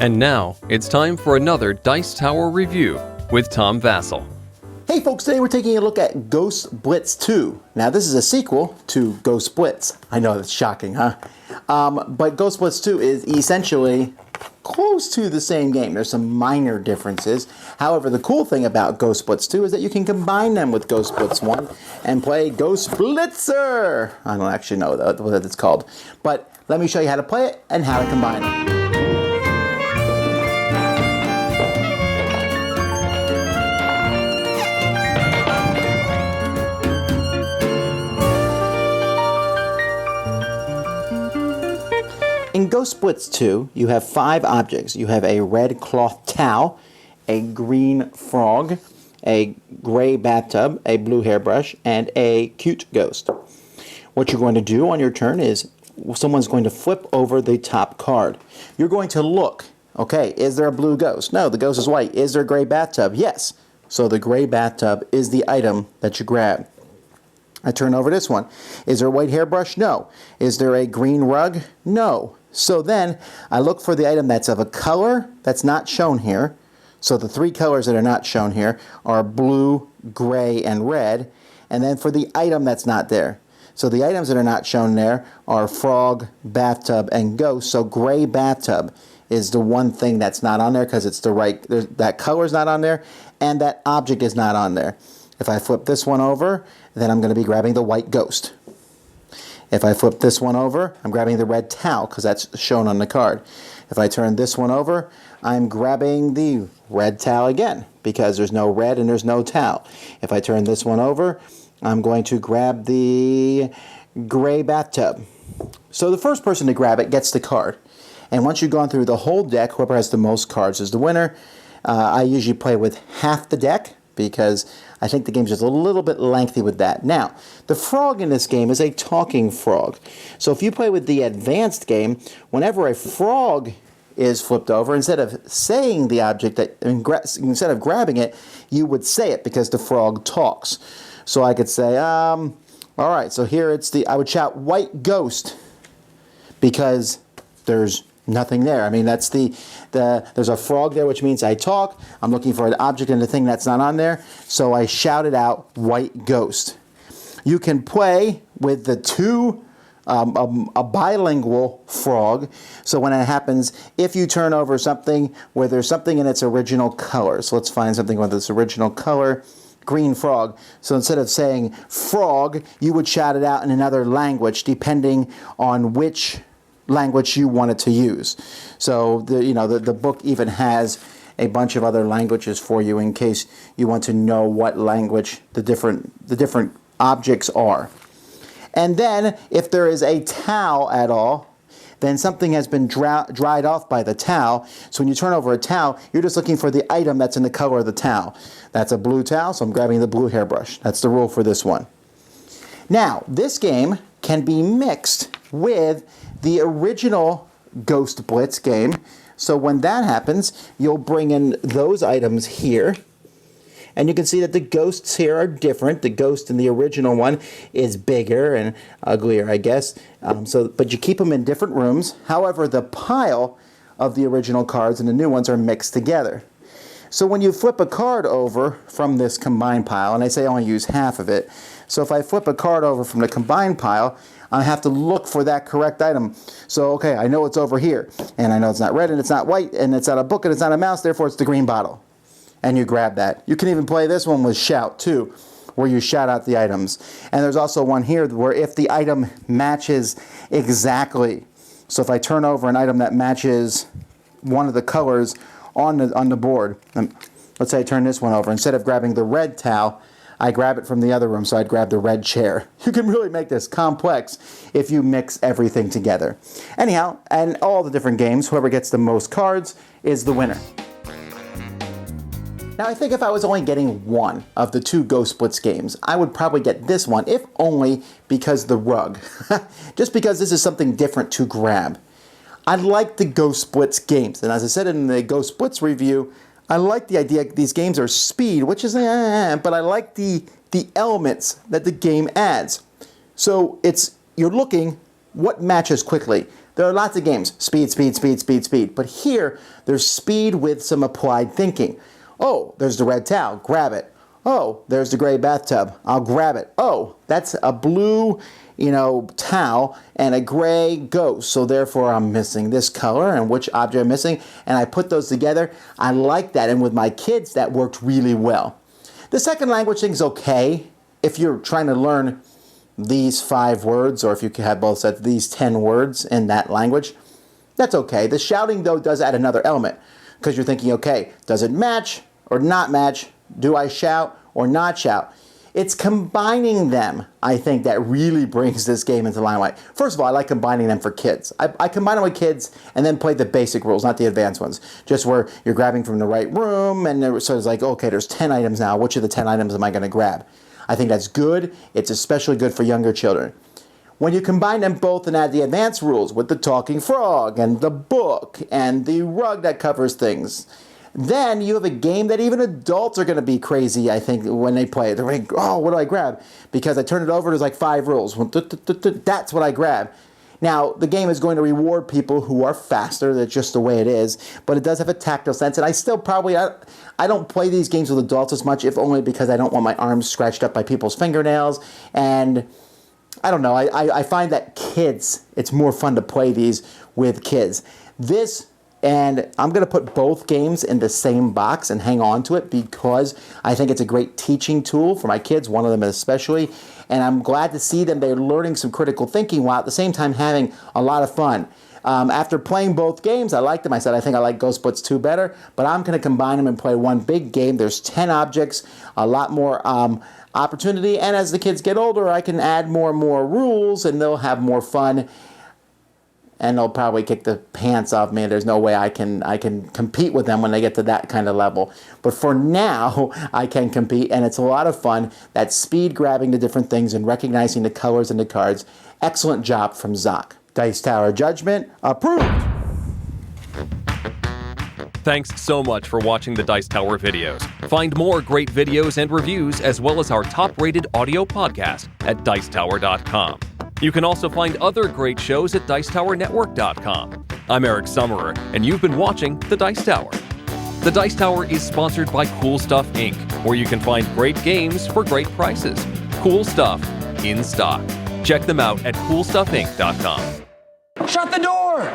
And now, it's time for another Dice Tower review with Tom Vasel. Hey folks, today we're taking a look at Ghost Blitz 2. Now this is a sequel to Ghost Blitz. I know that's shocking, huh? But Ghost Blitz 2 is essentially close to the same game. There's some minor differences. However, the cool thing about Ghost Blitz 2 is that you can combine them with Ghost Blitz 1 and play Ghost Blitzer. I don't actually know what it's called. But let me show you how to play it and how to combine it. In Ghost Blitz 2, you have 5 objects. You have a red cloth towel, a green frog, a gray bathtub, a blue hairbrush, and a cute ghost. What you're going to do on your turn is someone's going to flip over the top card. You're going to look. Okay, is there a blue ghost? No, the ghost is white. Is there a gray bathtub? Yes. So the gray bathtub is the item that you grab. I turn over this one. Is there a white hairbrush? No. Is there a green rug? No. So then I look for the item that's of a color that's not shown here. So the 3 colors that are not shown here are blue, gray, and red. And then for the item that's not there. So the items that are not shown there are frog, bathtub, and ghost. So gray bathtub is the one thing that's not on there because it's the right, that color's not on there and that object is not on there. If I flip this one over, then I'm going to be grabbing the white ghost. If I flip this one over, I'm grabbing the red towel because that's shown on the card. If I turn this one over, I'm grabbing the red towel again because there's no red and there's no towel. If I turn this one over, I'm going to grab the gray bathtub. So the first person to grab it gets the card. And once you've gone through the whole deck, whoever has the most cards is the winner. I usually play with half the deck because I think the game's just a little bit lengthy with that. Now, the frog in this game is a talking frog. So if you play with the advanced game, whenever a frog is flipped over, instead of saying the object, instead of grabbing it, you would say it because the frog talks. So I could say, all right, so here I would shout white ghost because there's nothing there. I mean, that's there's a frog there, which means I talk. I'm looking for an object and the thing that's not on there. So I shouted out white ghost. You can play with the a bilingual frog. So when it happens, if you turn over something where there's something in its original color. So let's find something with its original color. Green frog. So instead of saying frog, you would shout it out in another language depending on which language you wanted to use. So the book even has a bunch of other languages for you in case you want to know what language the different objects are. And then if there is a towel at all, then something has been dried off by the towel. So when you turn over a towel, you're just looking for the item that's in the color of the towel. That's a blue towel, so I'm grabbing the blue hairbrush. That's the rule for this one. Now, this game can be mixed with the original Ghost Blitz game. So when that happens, you'll bring in those items here. And you can see that the ghosts here are different. The ghost in the original one is bigger and uglier, I guess. But you keep them in different rooms. However, the pile of the original cards and the new ones are mixed together. So when you flip a card over from this combined pile, and I say I only use half of it. So if I flip a card over from the combined pile, I have to look for that correct item. So, okay, I know it's over here. And I know it's not red and it's not white and it's not a book and it's not a mouse, therefore it's the green bottle. And you grab that. You can even play this one with shout too, where you shout out the items. And there's also one here where if the item matches exactly. So if I turn over an item that matches one of the colors on the board, let's say I turn this one over, instead of grabbing the red towel, I grab it from the other room, so I'd grab the red chair. You can really make this complex if you mix everything together. Anyhow, and all the different games, whoever gets the most cards is the winner. Now, I think if I was only getting one of the 2 Ghost Blitz games, I would probably get this one, if only because the rug. Just because this is something different to grab. I like the Ghost Blitz games, and as I said in the Ghost Blitz review, I like the idea these games are speed, which is but I like the elements that the game adds. So you're looking what matches quickly. There are lots of games. Speed, speed, speed, speed, speed. But here, there's speed with some applied thinking. Oh, there's the red towel. Grab it. Oh, there's the gray bathtub. I'll grab it. Oh, that's a blue, towel and a gray ghost. So therefore, I'm missing this color and which object I'm missing. And I put those together. I like that. And with my kids, that worked really well. The second language thing is okay if you're trying to learn these 5 words, or if you have both sets, these 10 words in that language. That's okay. The shouting, though, does add another element, because you're thinking, okay, does it match or not match? Do I shout or not shout? It's combining them, I think, that really brings this game into limelight. First of all, I like combining them for kids. I combine them with kids and then play the basic rules, not the advanced ones. Just where you're grabbing from the right room, and so it's like, okay, there's 10 items now. Which of the 10 items am I going to grab? I think that's good. It's especially good for younger children. When you combine them both and add the advanced rules with the talking frog and the book and the rug that covers things, then you have a game that even adults are going to be crazy, I think, when they play it. They're like, oh, what do I grab? Because I turn it over, there's like 5 rules. That's what I grab. Now, the game is going to reward people who are faster. That's just the way it is. But it does have a tactile sense. And I still probably, I don't play these games with adults as much, if only because I don't want my arms scratched up by people's fingernails. And I don't know. I find that kids, it's more fun to play these with kids. And I'm going to put both games in the same box and hang on to it because I think it's a great teaching tool for my kids, one of them especially. And I'm glad to see them. They're learning some critical thinking while at the same time having a lot of fun. After playing both games, I liked them. I said, I think I like Ghost Blitz 2 better, but I'm going to combine them and play one big game. There's 10 objects, a lot more opportunity. And as the kids get older, I can add more and more rules, and they'll have more fun. And they'll probably kick the pants off me. There's no way I can compete with them when they get to that kind of level. But for now, I can compete, and it's a lot of fun. That speed grabbing the different things and recognizing the colors and the cards. Excellent job from Zoc. Dice Tower Judgment approved. Thanks so much for watching the Dice Tower videos. Find more great videos and reviews, as well as our top-rated audio podcast at Dicetower.com. You can also find other great shows at Dicetowernetwork.com. I'm Eric Summerer, and you've been watching The Dice Tower. The Dice Tower is sponsored by Cool Stuff Inc., where you can find great games for great prices. Cool stuff in stock. Check them out at CoolStuffInc.com. Shut the door!